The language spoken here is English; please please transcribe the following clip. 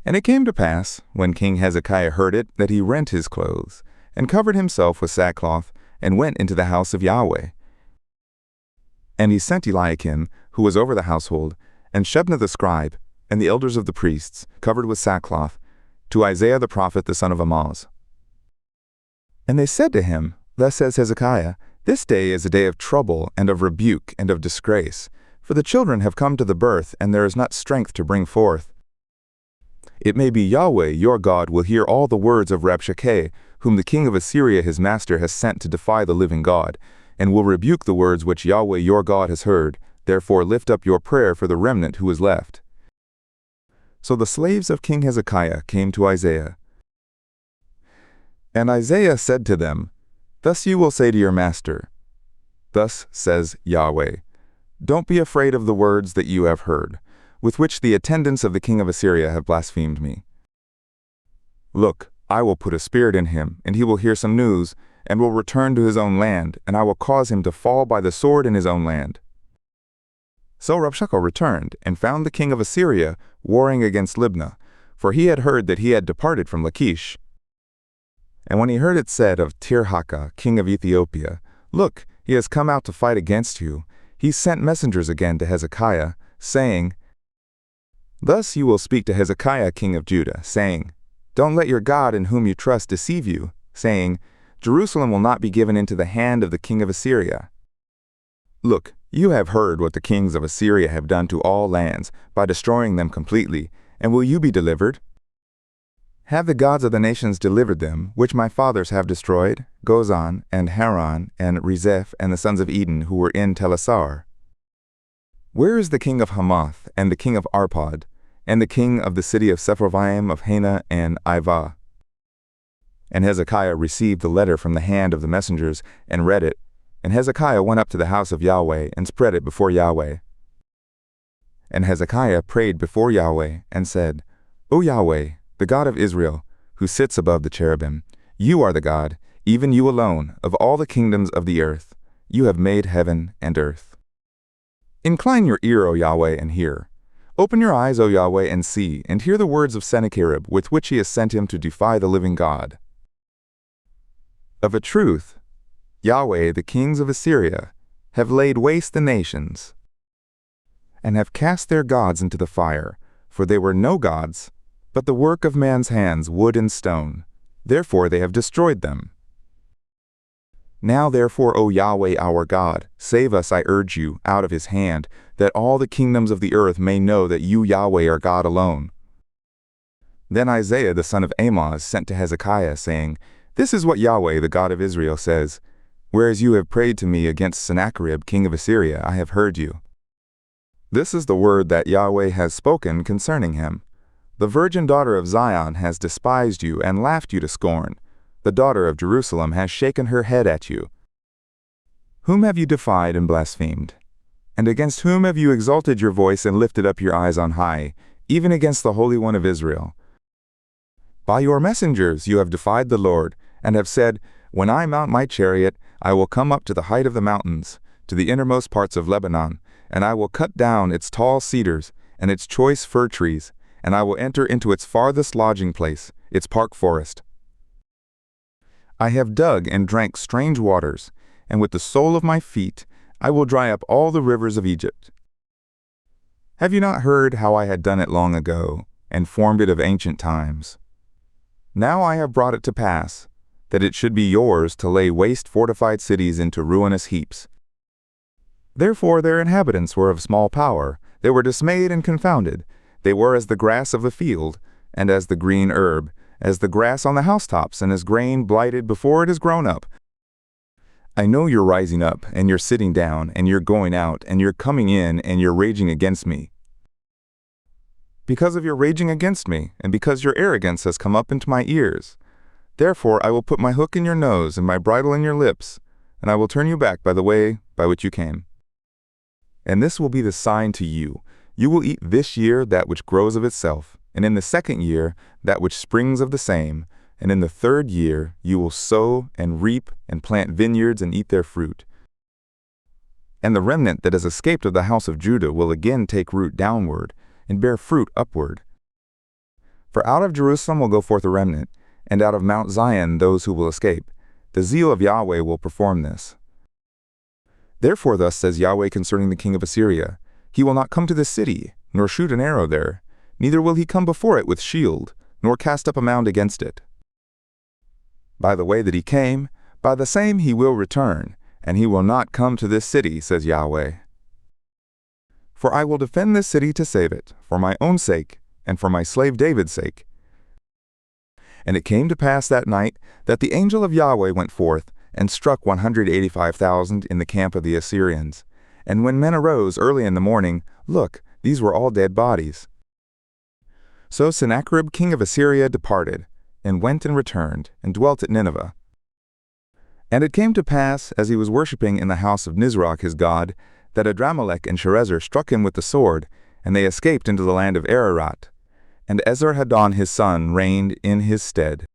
And it came to pass, when King Hezekiah heard it, that he rent his clothes, and covered himself with sackcloth, and went into the house of Yahweh. And he sent Eliakim, who was over the household, and Shebna the scribe, and the elders of the priests, covered with sackcloth, to Isaiah the prophet the son of Amoz. And they said to him, Thus says Hezekiah, This day is a day of trouble, and of rebuke, and of disgrace, for the children have come to the birth, and there is not strength to bring forth. It may be Yahweh your God will hear all the words of Rabshakeh, whom the king of Assyria his master has sent to defy the living God, and will rebuke the words which Yahweh your God has heard. Therefore lift up your prayer for the remnant who is left. So the slaves of King Hezekiah came to Isaiah. And Isaiah said to them, Thus you will say to your master, Thus says Yahweh, Don't be afraid of the words that you have heard, with which the attendants of the king of Assyria have blasphemed me. Look, I will put a spirit in him, and he will hear some news, and will return to his own land, and I will cause him to fall by the sword in his own land. So Rabshakeh returned, and found the king of Assyria warring against Libnah, for he had heard that he had departed from Lachish. And when he heard it said of Tirhakah, king of Ethiopia, Look, he has come out to fight against you, he sent messengers again to Hezekiah, saying, Thus you will speak to Hezekiah king of Judah, saying, Don't let your God in whom you trust deceive you, saying, Jerusalem will not be given into the hand of the king of Assyria. Look, you have heard what the kings of Assyria have done to all lands, by destroying them completely, and will you be delivered? Have the gods of the nations delivered them, which my fathers have destroyed, Gozan, and Haran, and Rezeph, and the sons of Eden, who were in Telassar? Where is the king of Hamath, and the king of Arpad, and the king of the city of Sepharvaim of Hena and Ivah? And Hezekiah received the letter from the hand of the messengers, and read it. And Hezekiah went up to the house of Yahweh, and spread it before Yahweh. And Hezekiah prayed before Yahweh, and said, O Yahweh, the God of Israel, who sits above the cherubim, you are the God, even you alone, of all the kingdoms of the earth. You have made heaven and earth. Incline your ear, O Yahweh, and hear. Open your eyes, O Yahweh, and see, and hear the words of Sennacherib, with which he has sent him to defy the living God. Of a truth, Yahweh, the kings of Assyria, have laid waste the nations, and have cast their gods into the fire, for they were no gods, but the work of man's hands, wood and stone. Therefore they have destroyed them. Now therefore, O Yahweh our God, save us, I urge you, out of his hand, that all the kingdoms of the earth may know that you, Yahweh, are God alone. Then Isaiah the son of Amoz sent to Hezekiah, saying, This is what Yahweh, the God of Israel, says, Whereas you have prayed to me against Sennacherib, king of Assyria, I have heard you. This is the word that Yahweh has spoken concerning him. The virgin daughter of Zion has despised you and laughed you to scorn. The daughter of Jerusalem has shaken her head at you. Whom have you defied and blasphemed? And against whom have you exalted your voice and lifted up your eyes on high, even against the Holy One of Israel? By your messengers you have defied the Lord, and have said, When I mount my chariot, I will come up to the height of the mountains, to the innermost parts of Lebanon, and I will cut down its tall cedars and its choice fir trees, and I will enter into its farthest lodging place, its park forest. I have dug and drank strange waters, and with the sole of my feet I will dry up all the rivers of Egypt. Have you not heard how I had done it long ago, and formed it of ancient times? Now I have brought it to pass, that it should be yours to lay waste fortified cities into ruinous heaps. Therefore their inhabitants were of small power, they were dismayed and confounded. They were as the grass of the field, and as the green herb, as the grass on the housetops, and as grain blighted before it is grown up. I know you're rising up, and you're sitting down, and you're going out, and you're coming in, and you're raging against me. Because of your raging against me, and because your arrogance has come up into my ears, therefore I will put my hook in your nose and my bridle in your lips, and I will turn you back by the way by which you came. And this will be the sign to you. You will eat this year that which grows of itself, and in the second year that which springs of the same, and in the third year you will sow and reap and plant vineyards and eat their fruit. And the remnant that has escaped of the house of Judah will again take root downward, and bear fruit upward. For out of Jerusalem will go forth a remnant, and out of Mount Zion those who will escape. The zeal of Yahweh will perform this. Therefore thus says Yahweh concerning the king of Assyria, He will not come to this city, nor shoot an arrow there, neither will he come before it with shield, nor cast up a mound against it. By the way that he came, by the same he will return, and he will not come to this city, says Yahweh. For I will defend this city to save it, for my own sake, and for my slave David's sake. And it came to pass that night that the angel of Yahweh went forth, and struck 185,000 in the camp of the Assyrians. And when men arose early in the morning, look, these were all dead bodies. So Sennacherib king of Assyria departed, and went and returned, and dwelt at Nineveh. And it came to pass, as he was worshipping in the house of Nisroch his god, that Adramelech and Sharezer struck him with the sword, and they escaped into the land of Ararat. And Esarhaddon his son reigned in his stead.